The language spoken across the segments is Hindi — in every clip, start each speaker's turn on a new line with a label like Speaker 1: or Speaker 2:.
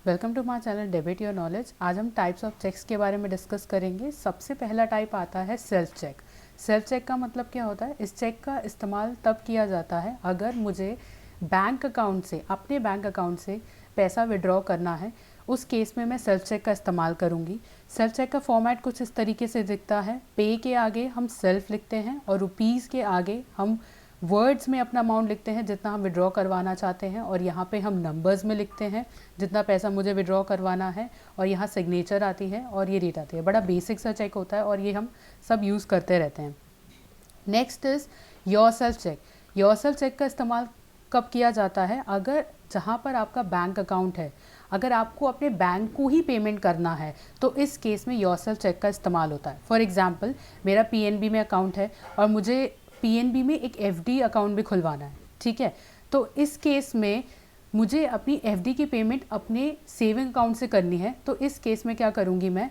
Speaker 1: Welcome to my channel debit your knowledge. आज हम टाइप्स ऑफ चेक्स के बारे में डिस्कस करेंगे। सबसे पहला टाइप आता है सेल्फ चेक। सेल्फ चेक का मतलब क्या होता है? इस चेक का इस्तेमाल तब किया जाता है अगर मुझे बैंक अकाउंट से, अपने बैंक अकाउंट से पैसा विड्रॉ करना है। उस केस में मैं सेल्फ चेक का इस्तेमाल करूँगी। सेल्फ चेक का फॉर्मेट कुछ इस तरीके से दिखता है। पे के आगे हम सेल्फ लिखते हैं और रुपीज़ के आगे हम वर्ड्स में अपना अमाउंट लिखते हैं जितना हम विड्रॉ करवाना चाहते हैं, और यहाँ पे हम नंबर्स में लिखते हैं जितना पैसा मुझे विड्रॉ करवाना है, और यहाँ सिग्नेचर आती है और ये डेट आती है। बड़ा बेसिक सा चेक होता है और ये हम सब यूज़ करते रहते हैं। Next is your self cheque. Your self cheque का इस्तेमाल कब किया जाता है? अगर जहाँ पर आपका बैंक अकाउंट है, अगर आपको अपने बैंक को ही पेमेंट करना है तो इस केस में योर सेल्फ चेक का इस्तेमाल होता है। फॉर एग्जांपल, मेरा पीएनबी में अकाउंट है और मुझे पीएनबी में एक एफडी अकाउंट भी खुलवाना है, ठीक है। तो इस केस में मुझे अपनी एफडी की पेमेंट अपने सेविंग अकाउंट से करनी है। तो इस केस में क्या करूँगी, मैं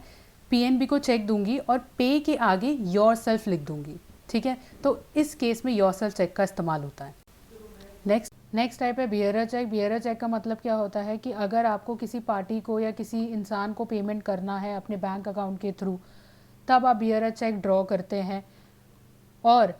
Speaker 1: पीएनबी को चेक दूंगी और पे के आगे योर सेल्फ लिख दूंगी, ठीक है। तो इस केस में योर सेल्फ चेक का इस्तेमाल होता है। नेक्स्ट टाइप है बियरर चेक। बियरर चेक का मतलब क्या होता है कि अगर आपको किसी पार्टी को या किसी इंसान को पेमेंट करना है अपने बैंक अकाउंट के थ्रू, तब आप बियरर चेक ड्रॉ करते हैं, और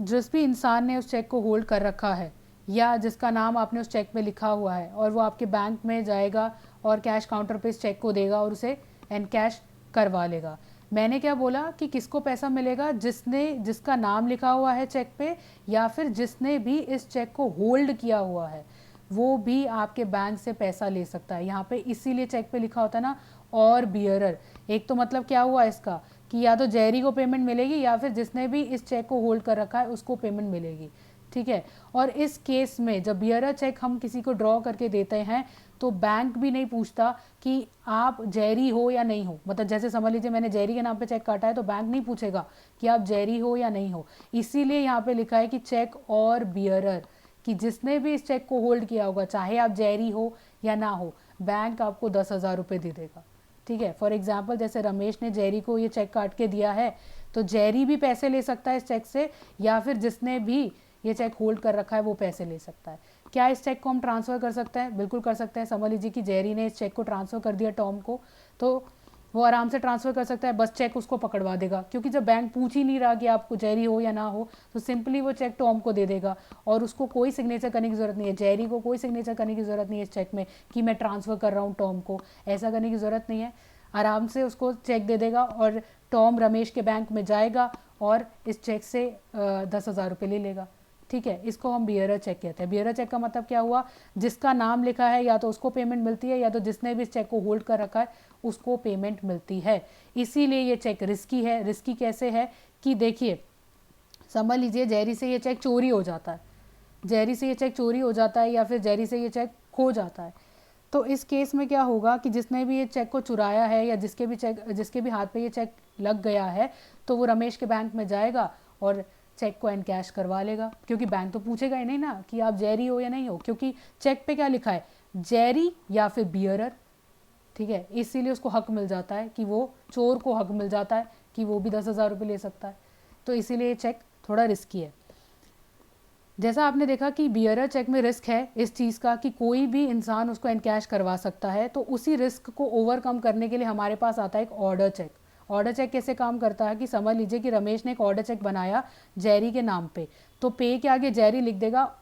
Speaker 1: जिस भी इंसान ने उस चेक को होल्ड कर रखा है या जिसका नाम आपने उस चेक पे लिखा हुआ है, और वो आपके बैंक में जाएगा और कैश काउंटर पे इस चेक को देगा और उसे एनकैश करवा लेगा। मैंने क्या बोला कि किसको पैसा मिलेगा? जिसका नाम लिखा हुआ है चेक पे, या फिर जिसने भी इस चेक को होल्ड किया हुआ है, वो भी आपके बैंक से पैसा ले सकता है। यहाँ पे इसीलिए चेक पे लिखा होता है ना, और बियरर। एक तो मतलब क्या हुआ इसका कि या तो जेरी को पेमेंट मिलेगी या फिर जिसने भी इस चेक को होल्ड कर रखा है उसको पेमेंट मिलेगी, ठीक है। और इस केस में जब बियरर चेक हम किसी को ड्रॉ करके देते हैं तो बैंक भी नहीं पूछता कि आप जेरी हो या नहीं हो। मतलब जैसे समझ लीजिए मैंने जेरी के नाम पे चेक काटा है तो बैंक नहीं पूछेगा कि आप जेरी हो या नहीं हो। इसीलिए यहाँ पे लिखा है कि चेक और बियरर, कि जिसने भी इस चेक को होल्ड किया होगा, चाहे आप जेरी हो या ना हो, बैंक आपको 10,000 रुपये दे देगा, ठीक है। फॉर एग्जाम्पल, जैसे रमेश ने जेरी को ये चेक काट के दिया है तो जेरी भी पैसे ले सकता है इस चेक से, या फिर जिसने भी ये चेक होल्ड कर रखा है वो पैसे ले सकता है। क्या इस चेक को हम ट्रांसफ़र कर सकते हैं? बिल्कुल कर सकते हैं। समझ लीजिए कि जेरी ने इस चेक को ट्रांसफ़र कर दिया टॉम को, तो वो आराम से ट्रांसफ़र कर सकता है, बस चेक उसको पकड़वा देगा, क्योंकि जब बैंक पूछ ही नहीं रहा कि आपको जेरी हो या ना हो, तो सिंपली वो चेक टॉम को दे देगा और उसको कोई सिग्नेचर करने की ज़रूरत नहीं है। जेरी को कोई सिग्नेचर करने की ज़रूरत नहीं है इस चेक में कि मैं ट्रांसफ़र कर रहा हूँ टॉम को, ऐसा करने की ज़रूरत नहीं है। आराम से उसको चेक दे देगा और टॉम रमेश के बैंक में जाएगा और इस चेक से 10,000 रुपये ले लेगा, ठीक है। इसको हम बियरर चेक कहते हैं। बियरर चेक का मतलब क्या हुआ? जिसका नाम लिखा है या तो उसको पेमेंट मिलती है, या तो जिसने भी इस चेक को होल्ड कर रखा है उसको पेमेंट मिलती है। इसीलिए ये चेक रिस्की है। रिस्की कैसे है कि देखिए, समझ लीजिए जेरी से ये चेक चोरी हो जाता है, जेरी से ये चेक चोरी हो जाता है या फिर जेरी से ये चेक खो जाता है, तो इस केस में क्या होगा कि जिसने भी ये चेक को चुराया है या जिसके भी हाथ पे ये चेक लग गया है, तो वो रमेश के बैंक में जाएगा और चेक को एनकैश करवा लेगा, क्योंकि बैंक तो पूछेगा ही नहीं ना कि आप जेरी हो या नहीं हो, क्योंकि चेक पे क्या लिखा है, जेरी या फिर बियरर, ठीक है। इसीलिए उसको हक मिल जाता है कि वो चोर को हक मिल जाता है कि वो भी 10,000 रुपये ले सकता है। तो इसीलिए ये चेक थोड़ा रिस्की है। जैसा आपने देखा कि बियरर चेक में रिस्क है इस चीज़ का कि कोई भी इंसान उसको एनकैश करवा सकता है, तो उसी रिस्क को ओवरकम करने के लिए हमारे पास आता है एक ऑर्डर चेक। ऑर्डर चेक कैसे काम करता है कि समझ लीजिए कि रमेश ने एक ऑर्डर चेक बनाया जेरी के नाम पे, तो पे के आगे जेरी लिख देगा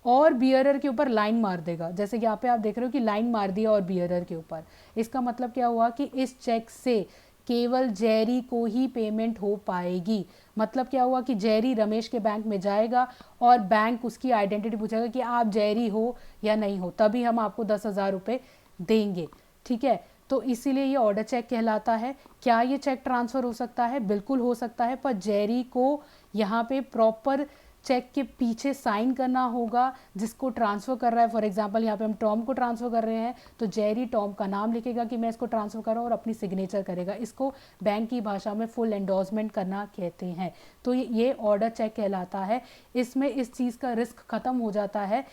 Speaker 1: और बियरर के ऊपर लाइन मार देगा। जैसे यहाँ पे आप देख रहे हो कि लाइन मार दिया और बियरर के ऊपर। इसका मतलब क्या हुआ कि इस चेक से केवल जेरी को ही पेमेंट हो पाएगी। मतलब क्या हुआ कि जेरी रमेश के बैंक में जाएगा और बैंक उसकी आइडेंटिटी पूछेगा कि आप जेरी हो या नहीं हो, तभी हम आपको 10,000 रुपये देंगे, ठीक है। तो इसीलिए ये ऑर्डर चेक कहलाता है। क्या ये चेक ट्रांसफ़र हो सकता है? बिल्कुल हो सकता है, पर जेरी को यहाँ पे प्रॉपर चेक के पीछे साइन करना होगा जिसको ट्रांसफ़र कर रहा है। फॉर एग्जांपल, यहाँ पे हम टॉम को ट्रांसफ़र कर रहे हैं तो जेरी टॉम का नाम लिखेगा कि मैं इसको ट्रांसफ़र कर रहा हूँ और अपनी सिग्नेचर करेगा। इसको बैंक की भाषा में फुल एंडोर्समेंट करना कहते हैं। तो ये ऑर्डर चेक कहलाता है। इसमें इस चीज़ का रिस्क ख़त्म हो जाता है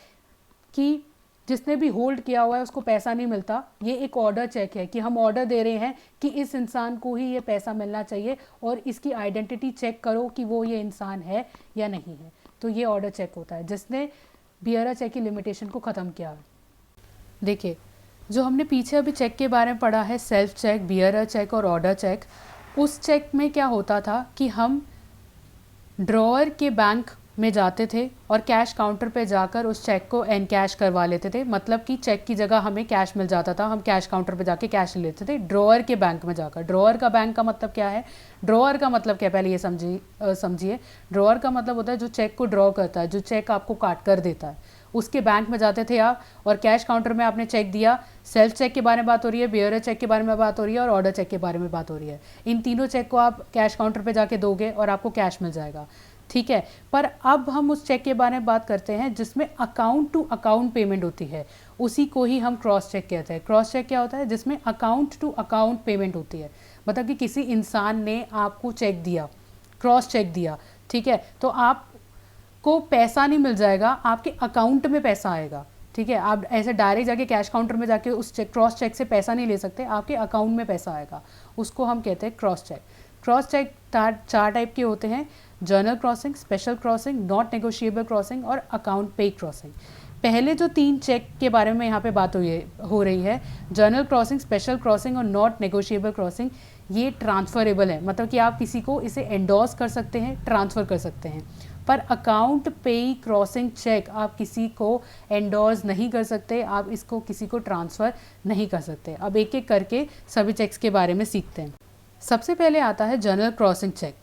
Speaker 1: कि जिसने भी होल्ड किया हुआ है उसको पैसा नहीं मिलता। ये एक ऑर्डर चेक है कि हम ऑर्डर दे रहे हैं कि इस इंसान को ही ये पैसा मिलना चाहिए और इसकी आइडेंटिटी चेक करो कि वो ये इंसान है या नहीं है। तो ये ऑर्डर चेक होता है जिसने बियरर चेक की लिमिटेशन को ख़त्म किया है। देखिए, जो हमने पीछे अभी चेक के बारे में पढ़ा है, सेल्फ चेक, बियरर चेक और ऑर्डर चेक, उस चेक में क्या होता था कि हम ड्रॉअर के बैंक में जाते थे और कैश काउंटर पे जाकर उस चेक को एनकैश करवा लेते थे। मतलब कि चेक की जगह हमें कैश मिल जाता था, हम कैश काउंटर पे जाके कैश ले लेते थे ड्रॉअर के बैंक में जाकर। ड्रॉअर का बैंक का मतलब क्या है? ड्रॉअर का मतलब क्या, पहले ये समझिए। ड्रॉअर का मतलब होता है जो चेक को ड्रॉ करता है, जो चेक आपको काट कर देता है, उसके बैंक में जाते थे आप और कैश काउंटर में आपने चेक दिया। सेल्फ चेक के बारे में बात हो रही है, बियरर चेक के बारे में बात हो रही है और ऑर्डर चेक के बारे में बात हो रही है। इन तीनों चेक को आप कैश काउंटर पे जाके दोगे और आपको कैश मिल जाएगा, ठीक है। पर अब हम उस चेक के बारे में बात करते हैं जिसमें अकाउंट टू अकाउंट पेमेंट होती है, उसी को ही हम क्रॉस चेक कहते हैं। क्रॉस चेक क्या होता है? जिसमें अकाउंट टू अकाउंट पेमेंट होती है। मतलब कि किसी इंसान ने आपको चेक दिया, क्रॉस चेक दिया, ठीक है, तो आपको पैसा नहीं मिल जाएगा, आपके अकाउंट में पैसा आएगा, ठीक है। आप ऐसे डायरेक्ट जाके कैश काउंटर में जाके उस चेक, क्रॉस चेक से पैसा नहीं ले सकते, आपके अकाउंट में पैसा आएगा, उसको हम कहते हैं क्रॉस चेक। क्रॉस चेक चार टाइप के होते हैं: journal crossing, special crossing, not negotiable crossing और अकाउंट पे क्रॉसिंग। पहले जो 3 चेक के बारे में यहाँ पे बात हो रही है, जर्नल क्रॉसिंग, स्पेशल क्रॉसिंग और नॉट नेगोशिएबल क्रॉसिंग, ये ट्रांसफरेबल है। मतलब कि आप किसी को इसे एंडोर्स कर सकते हैं, ट्रांसफ़र कर सकते हैं। पर अकाउंट पे क्रॉसिंग चेक आप किसी को एंडोर्स नहीं कर सकते, आप इसको किसी को ट्रांसफ़र नहीं कर सकते। अब एक एक करके सभी चेक्स के बारे में सीखते हैं। सबसे पहले आता है general crossing cheque.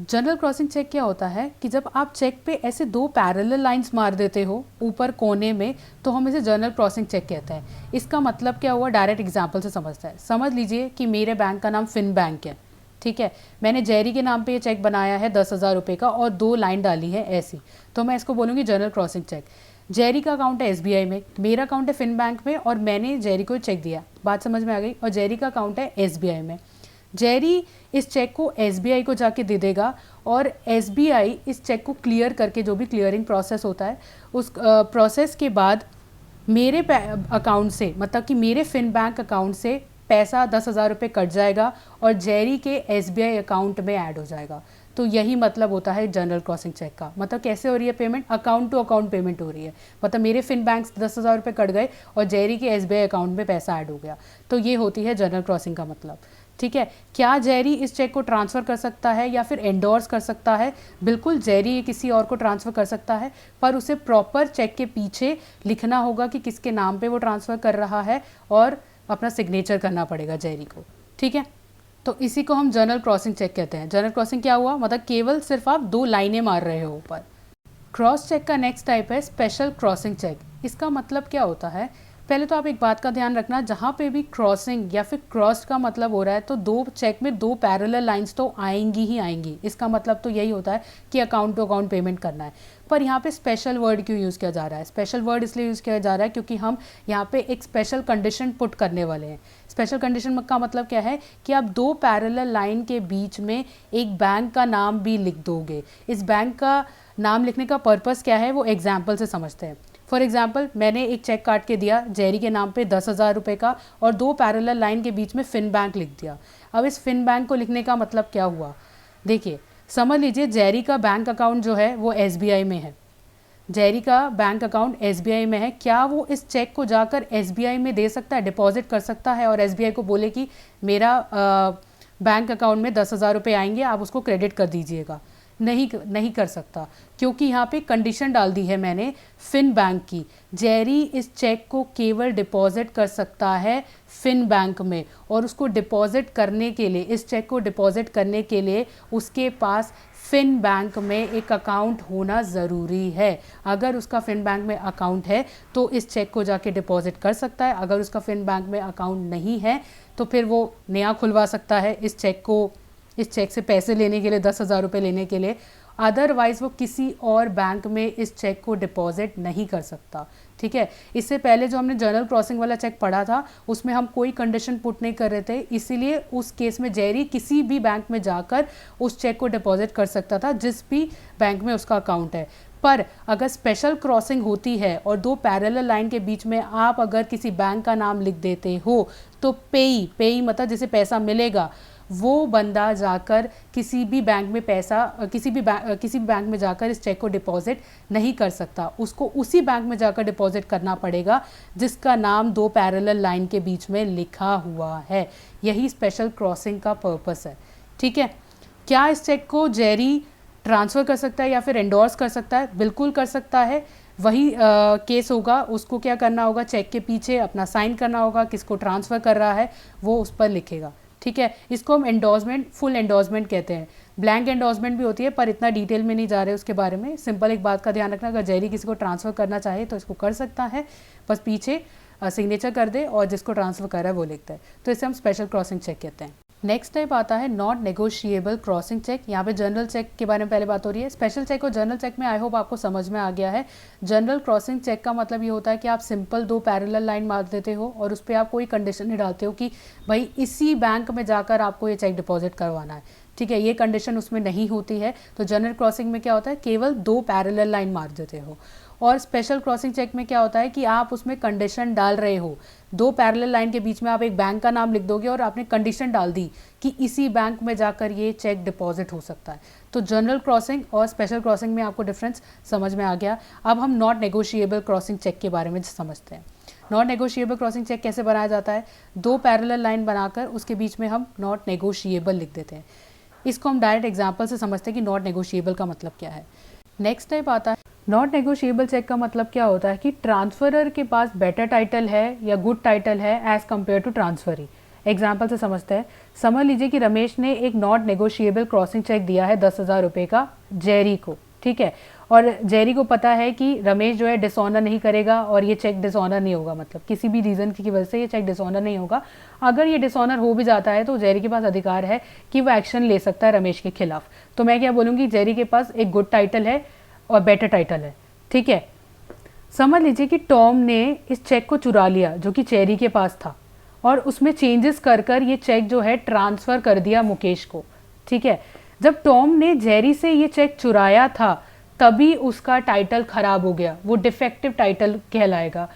Speaker 1: General crossing cheque क्या होता है कि जब आप चेक पे ऐसे 2 पैरेलल लाइंस मार देते हो ऊपर कोने में, तो हम इसे जनरल क्रॉसिंग चेक कहते हैं। इसका मतलब क्या हुआ, डायरेक्ट एग्जांपल से समझता है। समझ लीजिए कि मेरे बैंक का नाम फिन बैंक है, ठीक है। मैंने जेरी के नाम पे ये चेक बनाया है 10,000 रुपये का और 2 लाइन डाली है ऐसी, तो मैं इसको बोलूँगी जनरल क्रॉसिंग चेक। जेरी का अकाउंट है SBI में, मेरा अकाउंट है फिन बैंक में और मैंने जेरी को चेक दिया, बात समझ में आ गई। और जेरी का अकाउंट है SBI में। जेरी इस चेक को SBI को जाके दे देगा और SBI इस चेक को क्लियर करके, जो भी क्लियरिंग प्रोसेस होता है उस प्रोसेस के बाद मेरे अकाउंट से, मतलब कि मेरे फिन बैंक अकाउंट से पैसा 10,000 रुपये कट जाएगा और जेरी के SBI अकाउंट में ऐड हो जाएगा। तो यही मतलब होता है जनरल क्रॉसिंग चेक का। मतलब कैसे हो रही है payment? Account to account payment हो रही है। मतलब मेरे फिन बैंक से 10,000 रुपये कट गए और जेरी के SBI अकाउंट में पैसा ऐड हो गया। तो ये होती है जनरल क्रॉसिंग का मतलब, ठीक है। क्या जेरी इस चेक को ट्रांसफ़र कर सकता है या फिर एंडोर्स कर सकता है? बिल्कुल, जेरी किसी और को ट्रांसफ़र कर सकता है, पर उसे प्रॉपर चेक के पीछे लिखना होगा कि किसके नाम पे वो ट्रांसफ़र कर रहा है और अपना सिग्नेचर करना पड़ेगा जेरी को, ठीक है। तो इसी को हम जनरल क्रॉसिंग चेक कहते हैं। जनरल क्रॉसिंग क्या हुआ? मतलब केवल सिर्फ आप 2 लाइनें मार रहे हो ऊपर। क्रॉस चेक का नेक्स्ट टाइप है स्पेशल क्रॉसिंग चेक। इसका मतलब क्या होता है? पहले तो आप एक बात का ध्यान रखना, जहाँ पे भी क्रॉसिंग या फिर क्रॉस का मतलब हो रहा है तो 2 चेक में 2 पैरेलल लाइंस तो आएंगी ही आएंगी। इसका मतलब तो यही होता है कि अकाउंट टू अकाउंट पेमेंट करना है। पर यहाँ पे स्पेशल वर्ड क्यों यूज़ किया जा रहा है? स्पेशल वर्ड इसलिए यूज़ किया जा रहा है क्योंकि हम यहाँ पे एक स्पेशल कंडीशन पुट करने वाले हैं। स्पेशल कंडीशन का मतलब क्या है कि आप 2 पैरेलल लाइन के बीच में एक बैंक का नाम भी लिख दोगे। इस बैंक का नाम लिखने का पर्पस क्या है वो एग्जाम्पल से समझते हैं। फॉर एग्जाम्पल, मैंने एक चेक काट के दिया जेरी के नाम पे 10,000 रुपये का और 2 पैरेलल लाइन के बीच में फिन बैंक लिख दिया। अब इस फिन बैंक को लिखने का मतलब क्या हुआ? देखिए, समझ लीजिए जेरी का बैंक अकाउंट जो है वो SBI में है। जेरी का बैंक अकाउंट SBI में है। क्या वो इस चेक को जाकर SBI में दे सकता है, डिपॉजिट कर सकता है और SBI को बोले कि मेरा बैंक अकाउंट में 10,000 रुपये आएंगे, आप उसको क्रेडिट कर दीजिएगा? नहीं कर सकता, क्योंकि यहाँ पे कंडीशन डाल दी है मैंने फिन बैंक की। जेरी इस चेक को केवल डिपॉजिट कर सकता है फिन बैंक में और उसको डिपॉजिट करने के लिए, इस चेक को डिपॉजिट करने के लिए उसके पास फिन बैंक में एक अकाउंट होना ज़रूरी है। अगर उसका फिन बैंक में अकाउंट है तो इस चेक को जाके डिपॉजिट कर सकता है। अगर उसका फिन बैंक में अकाउंट नहीं है तो फिर वो नया खुलवा सकता है इस चेक से पैसे लेने के लिए, 10,000 रुपये लेने के लिए। अदरवाइज़ वो किसी और बैंक में इस चेक को डिपॉजिट नहीं कर सकता, ठीक है। इससे पहले जो हमने जनरल क्रॉसिंग वाला चेक पढ़ा था उसमें हम कोई कंडीशन पुट नहीं कर रहे थे, इसीलिए उस केस में जेरी किसी भी बैंक में जाकर उस चेक को डिपॉजिट कर सकता था जिस भी बैंक में उसका अकाउंट है। पर अगर स्पेशल क्रॉसिंग होती है और दो पैरेलल लाइन के बीच में आप अगर किसी बैंक का नाम लिख देते हो तो पेई मतलब जिसे पैसा मिलेगा वो बंदा जाकर किसी भी बैंक में पैसा किसी भी बैंक में जाकर इस चेक को डिपॉजिट नहीं कर सकता, उसको उसी बैंक में जाकर डिपॉजिट करना पड़ेगा जिसका नाम दो पैरेलल लाइन के बीच में लिखा हुआ है। यही स्पेशल क्रॉसिंग का पर्पस है। ठीक है, क्या इस चेक को जेरी ट्रांसफ़र कर सकता है या फिर एंडोर्स कर सकता है? बिल्कुल कर सकता है। वही केस होगा, उसको क्या करना होगा, चेक के पीछे अपना साइन करना होगा, किसको ट्रांसफ़र कर रहा है वो उस पर लिखेगा। ठीक है, इसको हम एंडोर्समेंट, फुल एंडोर्समेंट कहते हैं। ब्लैंक एंडोर्समेंट भी होती है पर इतना डिटेल में नहीं जा रहे उसके बारे में। सिंपल एक बात का ध्यान रखना, अगर जेरी किसी को ट्रांसफ़र करना चाहे तो इसको कर सकता है, बस पीछे सिग्नेचर कर दे और जिसको ट्रांसफ़र कर रहा है वो लिखता है। तो इसे हम स्पेशल क्रॉसिंग चेक कहते हैं। नेक्स्ट टाइप आता है नॉट नेगोशिएबल क्रॉसिंग चेक। यहाँ पे जनरल चेक के बारे में पहले बात हो रही है। स्पेशल चेक और जनरल चेक में आई होप आपको समझ में आ गया है। जनरल क्रॉसिंग चेक का मतलब ये होता है कि आप सिंपल दो पैरेलल लाइन मार देते हो और उस पर आप कोई कंडीशन नहीं डालते हो कि भाई इसी बैंक में जाकर आपको ये चेक डिपॉजिट करवाना है। ठीक है, ये कंडीशन उसमें नहीं होती है। तो जनरल क्रॉसिंग में क्या होता है, केवल दो पैरेलल लाइन मार देते हो। और स्पेशल क्रॉसिंग चेक में क्या होता है कि आप उसमें कंडीशन डाल रहे हो। दो पैरेलल लाइन के बीच में आप एक बैंक का नाम लिख दोगे और आपने कंडीशन डाल दी कि इसी बैंक में जाकर ये चेक डिपॉजिट हो सकता है। तो जनरल क्रॉसिंग और स्पेशल क्रॉसिंग में आपको डिफरेंस समझ में आ गया। अब हम नॉट नेगोशिएबल क्रॉसिंग चेक के बारे में समझते हैं। नॉट नेगोशिएबल क्रॉसिंग चेक कैसे बनाया जाता है, दो पैरेलल लाइन बनाकर उसके बीच में हम नॉट नेगोशिएबल लिख देते हैं। इसको हम डायरेक्ट एग्जाम्पल से समझते हैं कि नॉट नेगोशिएबल का मतलब क्या है। नेक्स्ट टाइप आता है नॉट नेगोशिएबल चेक का मतलब क्या होता है कि ट्रांसफरर के पास बेटर टाइटल है या गुड टाइटल है as compared to transferee. Example से समझते हैं। समझ लीजिए कि रमेश ने एक नॉट नेगोशिएबल क्रॉसिंग चेक दिया है 10,000 रुपये का जेरी को। ठीक है, और जेरी को पता है कि रमेश जो है डिसऑनर नहीं करेगा और ये चेक डिसऑनर नहीं होगा, मतलब किसी भी रीज़न की वजह से ये चेक डिसऑनर नहीं होगा। अगर ये डिसऑनर हो भी जाता है तो जेरी के पास अधिकार है कि वो एक्शन ले सकता है रमेश के खिलाफ। तो मैं क्या बोलूँगी, जेरी के पास एक गुड टाइटल है और बेटर टाइटल है। ठीक है, समझ लीजिए कि टॉम ने इस चेक को चुरा लिया जो कि जेरी के पास था और उसमें चेंजेस कर कर ये चेक जो है ट्रांसफ़र कर दिया मुकेश को। ठीक है, जब टॉम ने जेरी से ये चेक चुराया था तभी उसका टाइटल ख़राब हो गया, वो डिफेक्टिव टाइटल कहलाएगा।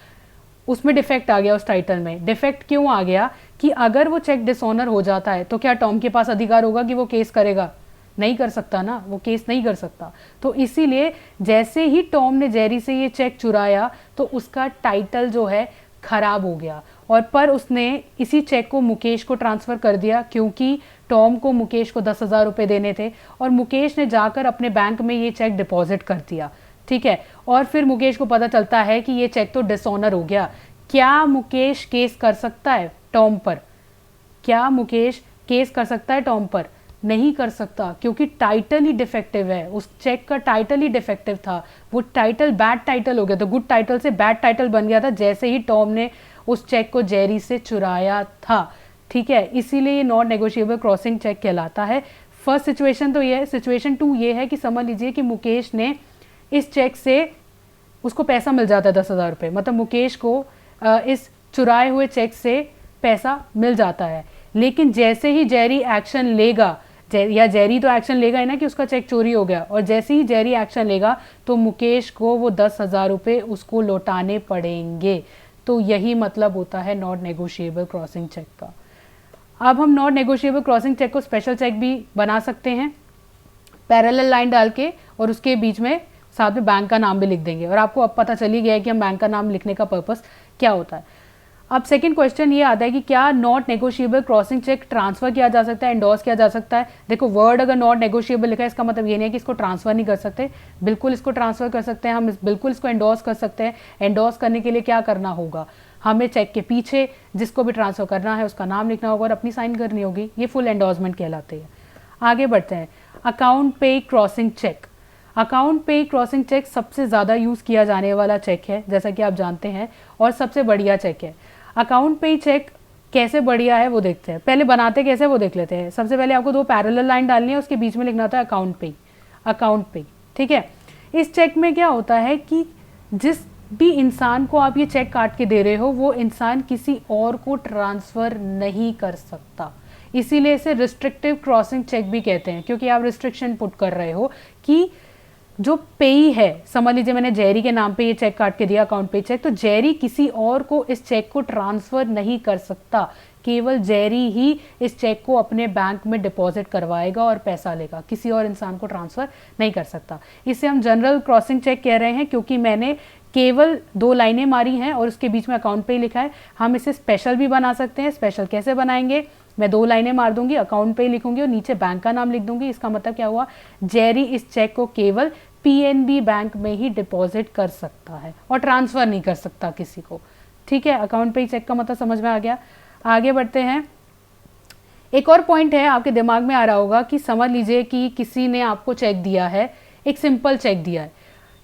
Speaker 1: उसमें डिफेक्ट आ गया, उस टाइटल में डिफेक्ट क्यों आ गया कि अगर वो चेक डिसऑनर हो जाता है तो क्या टॉम के पास अधिकार होगा कि वो केस करेगा? नहीं कर सकता ना, वो केस नहीं कर सकता। तो इसीलिए जैसे ही टॉम ने जेरी से ये चेक चुराया तो उसका टाइटल जो है खराब हो गया और पर उसने इसी चेक को मुकेश को ट्रांसफ़र कर दिया क्योंकि टॉम को मुकेश को 10,000 रुपये देने थे और मुकेश ने जाकर अपने बैंक में ये चेक डिपॉजिट कर दिया। ठीक है, और फिर मुकेश को पता चलता है कि ये चेक तो डिसऑनर हो गया। क्या मुकेश केस कर सकता है टॉम पर? क्या मुकेश केस कर सकता है टॉम पर? नहीं कर सकता, क्योंकि टाइटल ही डिफेक्टिव है। उस चेक का टाइटल ही डिफेक्टिव था, वो टाइटल बैड टाइटल हो गया, तो गुड टाइटल से बैड टाइटल बन गया था जैसे ही टॉम ने उस चेक को जेरी से चुराया था। ठीक है, इसीलिए ये नॉट नेगोशिएबल क्रॉसिंग चेक कहलाता है। फर्स्ट सिचुएशन तो ये है। सिचुएशन 2 ये है कि समझ लीजिए कि मुकेश ने इस चेक से उसको पैसा मिल जाता है 10,000 रुपये, मतलब मुकेश को इस चुराए हुए चेक से पैसा मिल जाता है, लेकिन जैसे ही जेरी एक्शन लेगा, या जेरी तो एक्शन लेगा ही ना कि उसका चेक चोरी हो गया, और जैसे ही जेरी एक्शन लेगा तो मुकेश को वो 10,000 रुपये उसको लौटाने पड़ेंगे। तो यही मतलब होता है नॉट नेगोशिएबल क्रॉसिंग चेक का। अब हम नॉट नेगोशिएबल क्रॉसिंग चेक को स्पेशल चेक भी बना सकते हैं, पैरेलल लाइन डाल के और उसके बीच में साथ में बैंक का नाम भी लिख देंगे। और आपको अब पता चल ही गया है कि हम बैंक का नाम लिखने का पर्पस क्या होता है। अब सेकंड क्वेश्चन ये आता है कि क्या not negotiable crossing cheque transfer किया जा सकता है, एंडोर्स किया जा सकता है? देखो, वर्ड अगर नॉट नेगोशिएबल लिखा है इसका मतलब ये नहीं है कि इसको ट्रांसफर नहीं कर सकते, बिल्कुल इसको ट्रांसफर कर सकते हैं हम, बिल्कुल इसको एंडोर्स कर सकते हैं। एंडोर्स करने के लिए क्या करना होगा, हमें चेक के पीछे जिसको भी ट्रांसफर करना है उसका नाम लिखना होगा और अपनी साइन करनी होगी। ये फुल एंडोर्समेंट कहलाते हैं। आगे बढ़ते हैं, अकाउंट पे क्रॉसिंग चेक। अकाउंट पे क्रॉसिंग चेक सबसे ज़्यादा यूज़ किया जाने वाला चेक है, जैसा कि आप जानते हैं, और सबसे बढ़िया चेक है। अकाउंट पे चेक कैसे बढ़िया है वो देखते हैं। पहले बनाते कैसे वो देख लेते हैं। सबसे पहले आपको दो पैरेलल लाइन डालनी है, उसके बीच में लिखना होता है अकाउंट पे, अकाउंट पे। ठीक है, इस चेक में क्या होता है कि जिस भी इंसान को आप ये चेक काट के दे रहे हो वो इंसान किसी और को ट्रांसफ़र नहीं कर सकता, इसीलिए इसे रिस्ट्रिक्टिव क्रॉसिंग चेक भी कहते हैं, क्योंकि आप रिस्ट्रिक्शन पुट कर रहे हो कि जो पेई है, समझ लीजिए मैंने जेरी के नाम पे ये चेक काट के दिया, अकाउंट पे चेक, तो जेरी किसी और को इस चेक को ट्रांसफर नहीं कर सकता, केवल जेरी ही इस चेक को अपने बैंक में डिपॉजिट करवाएगा और पैसा लेगा, किसी और इंसान को ट्रांसफर नहीं कर सकता। इसे हम जनरल क्रॉसिंग चेक कह रहे हैं क्योंकि मैंने केवल 2 लाइनें मारी हैं और उसके बीच में अकाउंट पे ही लिखा है। हम इसे स्पेशल भी बना सकते हैं। स्पेशल कैसे बनाएंगे, मैं 2 लाइनें मार दूंगी, अकाउंट पे ही लिखूंगी और नीचे बैंक का नाम लिख दूंगी। इसका मतलब क्या हुआ, जेरी इस चेक को केवल पीएनबी बैंक में ही डिपॉजिट कर सकता है और ट्रांसफर नहीं कर सकता किसी को। ठीक है, अकाउंट पे ही चेक का मतलब समझ में आ गया। आगे बढ़ते हैं। एक और पॉइंट है आपके दिमाग में आ रहा होगा कि समझ लीजिए कि किसी ने आपको चेक दिया है, एक सिंपल चेक दिया है,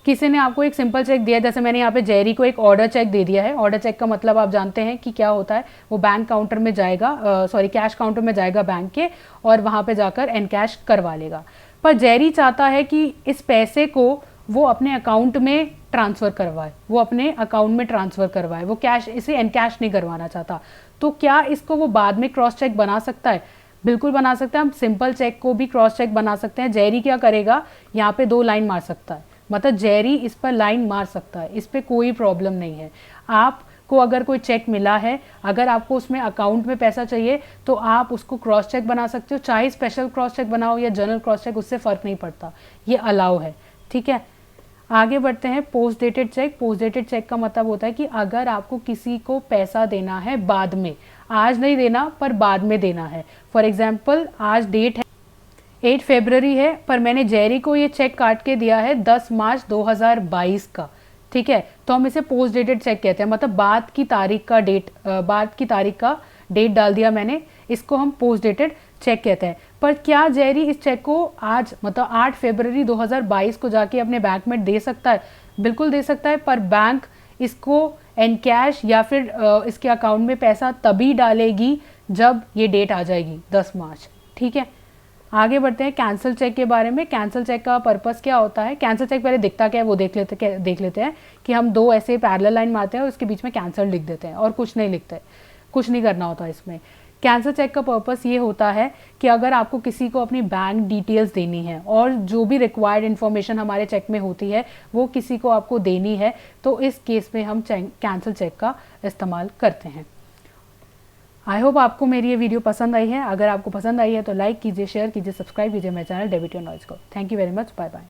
Speaker 1: किसी ने आपको एक सिंपल चेक दिया है, जैसे मैंने यहाँ पे जेरी को एक ऑर्डर चेक दे दिया है। ऑर्डर चेक का मतलब आप जानते हैं कि क्या होता है, वो बैंक काउंटर में जाएगा, कैश काउंटर में जाएगा बैंक के, और वहाँ पे जाकर एनकैश करवा लेगा। पर जेरी चाहता है कि इस पैसे को वो अपने अकाउंट में ट्रांसफ़र करवाए, वो अपने अकाउंट में ट्रांसफ़र करवाए, वो कैश, इसे एनकैश नहीं करवाना चाहता। तो क्या इसको वो बाद में क्रॉस चेक बना सकता है? बिल्कुल बना सकता है। हम सिंपल चेक को भी क्रॉस चेक बना सकते हैं। जेरी क्या करेगा, यहाँ पे 2 लाइन मार सकता है, मतलब जेरी इस पर लाइन मार सकता है, इस पर कोई प्रॉब्लम नहीं है। आपको अगर कोई चेक मिला है, अगर आपको उसमें अकाउंट में पैसा चाहिए तो आप उसको क्रॉस चेक बना सकते हो, चाहे स्पेशल क्रॉस चेक बनाओ या जनरल क्रॉस चेक, उससे फ़र्क नहीं पड़ता, ये अलाउ है। ठीक है, आगे बढ़ते हैं। Post dated cheque. Post dated cheque का मतलब होता है कि अगर आपको किसी को पैसा देना है बाद में, आज नहीं देना पर बाद में देना है। फॉर एग्जाम्पल आज डेट है 8 फरवरी है, पर मैंने जेरी को ये चेक काट के दिया है 10 मार्च 2022 का। ठीक है, तो हम इसे पोस्ट डेटेड चेक कहते हैं, मतलब बाद की तारीख का डेट, बाद की तारीख का डेट डाल दिया मैंने, इसको हम पोस्ट डेटेड चेक कहते हैं। पर क्या जेरी इस चेक को आज, मतलब 8 फरवरी 2022 को जाके अपने बैंक में दे सकता है? बिल्कुल दे सकता है, पर बैंक इसको एनकैश या फिर इसके अकाउंट में पैसा तभी डालेगी जब ये डेट आ जाएगी 10 मार्च। ठीक है, आगे बढ़ते हैं कैंसिल चेक के बारे में। कैंसिल चेक का पर्पस क्या होता है? कैंसिल चेक पहले दिखता क्या है वो देख लेते हैं कि हम 2 ऐसे पैरेलल लाइन मारते हैं और उसके बीच में कैंसिल लिख देते हैं और कुछ नहीं लिखते, कुछ नहीं करना होता इसमें। कैंसिल चेक का पर्पस ये होता है कि अगर आपको किसी को अपनी बैंक डिटेल्स देनी है और जो भी रिक्वायर्ड इन्फॉर्मेशन हमारे चेक में होती है वो किसी को आपको देनी है, तो इस केस में हम कैंसिल चेक का इस्तेमाल करते हैं। आई होप आपको मेरी ये वीडियो पसंद आई है। अगर आपको पसंद आई है तो लाइक कीजिए, शेयर कीजिए, सब्सक्राइब कीजिए मेरे चैनल डेबिट योर नॉलेज को। Thank you very much, bye bye.